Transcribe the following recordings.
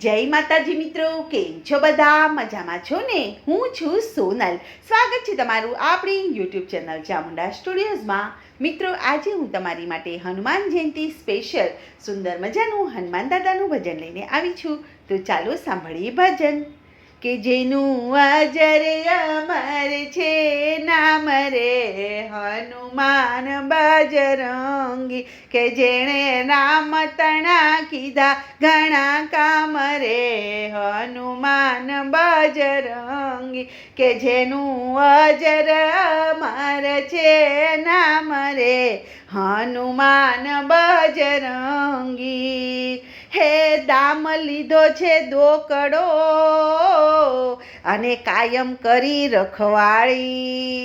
જય માતાજી મિત્રો, કેમ છો બધા? મજામાં છો ને? હું છું સોનલ. સ્વાગત છે તમારું આપણી યુટ્યુબ ચેનલ ચામુંડા સ્ટુડિયોઝમાં. મિત્રો, આજે હું તમારી માટે હનુમાન જયંતિ સ્પેશિયલ સુંદર મજાનું હનુમાન દાદાનું ભજન લઈને આવી છું. તો ચાલો સાંભળીએ ભજન. કે જેનું અજર અમર છે નામ રે હનુમાન બજરંગી, કે જેણે નામ તણા કીધા ઘણા કામ રે હનુમાન બજરંગી, કે જેનું અજર અમર છે નામ રે હનુમાન બજરંગી. હે દામ લીધો છે દોકડો અને કાયમ કરી રખવાળી.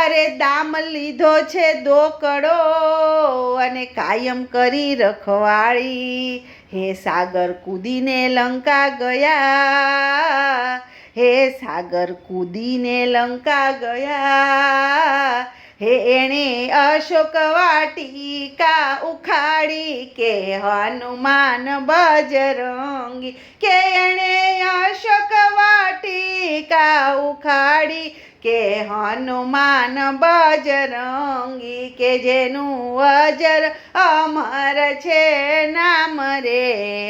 અરે દામ લીધો છે દોકડો અને કાયમ કરી રખવાળી. હે સાગર કૂદીને લંકા ગયા, હે સાગર કૂદીને લંકા ગયા. હે એણે અશોક વાટિકા ઉખાડી, કે હનુમાન બજરંગી, કે એણે અશોક વાટિકા ઉખાડી, કે હનુમાન બજરંગી, કે જેનું અજર અમર છે નામ રે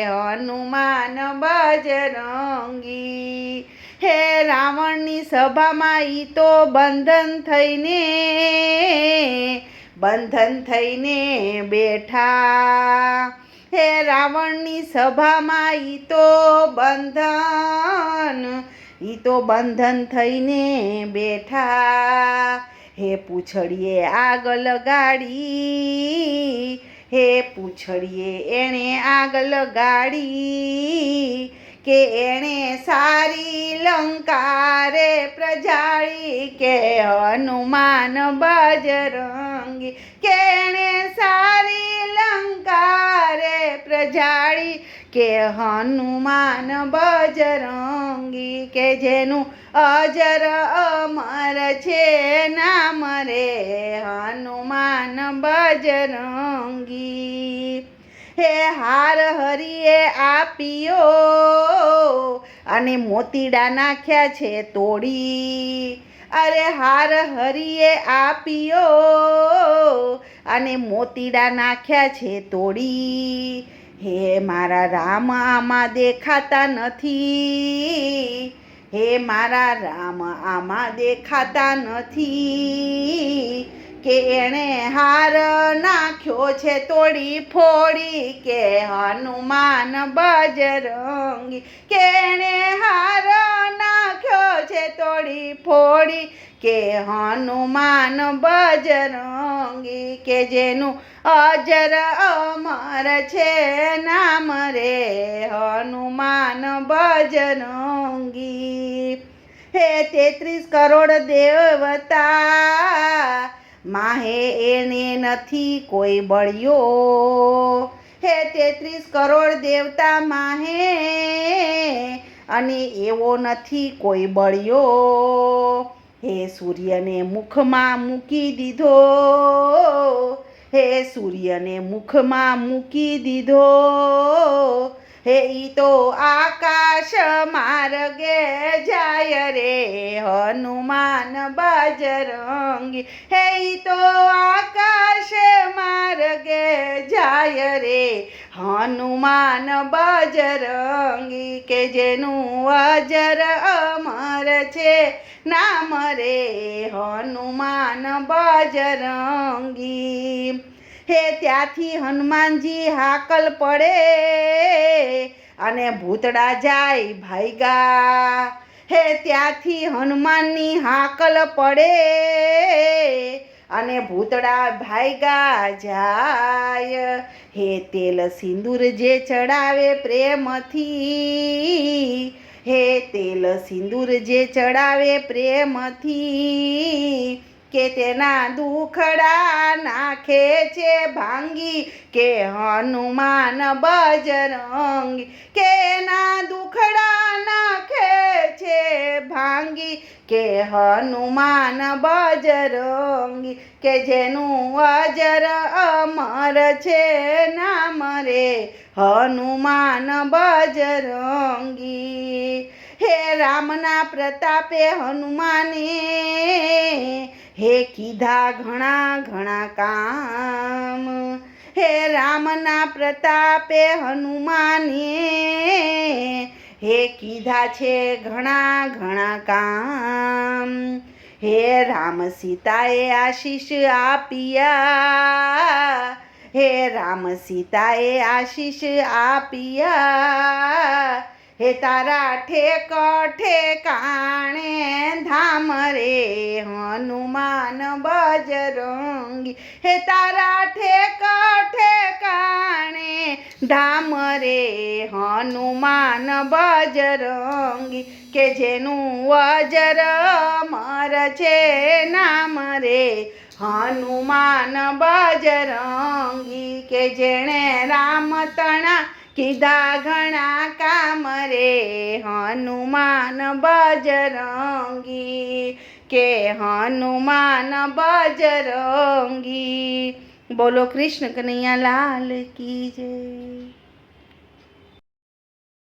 હનુમાન બજરંગી. હે રાવણની સભામાં ઈ તો બંધન થઈને બેઠા. હે રાવણની સભામાં ઈ તો બંધન થઈને બેઠા. હે પૂંછડીએ આગ લગાડી, હે પૂંછડીએ એણે આગ લગાડી, કે એણે સારી લંકા રે પ્રજાળી, કે હનુમાન બજરંગી, કે એણે સારી લંકા રે પ્રજાળી, કે હનુમાન બજરંગી, કે જેનું અજર અમર છે નામ રે હનુમાન બજરંગી. હે હાર હરિએ આપ્યો અને મોતીડા નાખ્યા છે તોડી. અરે હાર હરિએ આપ્યો અને મોતીડા નાખ્યા છે તોડી. હે મારા રામ આમાં દેખાતા નથી, હે મારા રામ આમાં દેખાતા નથી, કે એણે હાર નાખ્યો છે તોડી ફોડી, કે હનુમાન બજરંગી, કે એણે હાર નાખ્યો છે તોડી ફોડી, કે હનુમાન બજરંગી, કે જેનું અજર અમર છે નામ રે હનુમાન બજરંગી. હે 33 કરોડ દેવતા માહે એને નથી કોઈ બળ્યો. હે 33 કરોડ દેવતા માહે અને એવો નથી કોઈ બળ્યો. હે સૂર્યને મુખમાં મૂકી દીધો, હે સૂર્યને મુખમાં મૂકી દીધો. હે ઈ તો આકાશ માર્ગે જાય રે હનુમાન બજરંગી, હે ઈ તો આકાશ માર્ગે જાય રે હનુમાન બજરંગી, કે જેનું અજર અમર છે નામ રે હનુમાન બજરંગી. હે ત્યાંથી હનુમાનજી હાકલ પડે અને ભૂતડા જાય ભાગ્યા. હે ત્યાંથી હનુમાનની હાકલ પડે અને ભૂતડા ભાગ્યા જાય. હે તેલ સિંદૂર જે ચડાવે પ્રેમથી, હે તેલ સિંદૂર જે ચડાવે પ્રેમથી, કે તેના દુખડા નાખે છે ભાંગી કે હનુમાન બજરંગી કે એના દુખડા નાખે છે ભાંગી કે હનુમાન બજરંગી કે જેનું અજર અમર છે નામ રે હનુમાન બજરંગી હે રામના પ્રતાપે હનુમાને હે કીધા ઘણા ઘણા કામ હે રામના પ્રતાપે હનુમાને હે કીધા છે ઘણા ઘણા કામ હે રામ સીતાએ આશીષ આપ્યા હે રામ સીતાએ આશીષ આપ્યા હે તારા ઠેકાણે ધામ રે હનુમાન બજરંગી હે તારા ઠેકાણે ધામ રે હનુમાન બજરંગી કે જેનું અજર અમર છે નામ રે હનુમાન બજરંગી કે જેણે રામ તણા કીધા ઘણા કામ રે હનુમાન બજરંગી કે હનુમાન બજરંગી બોલો કૃષ્ણ કનૈયા લાલ કી જય।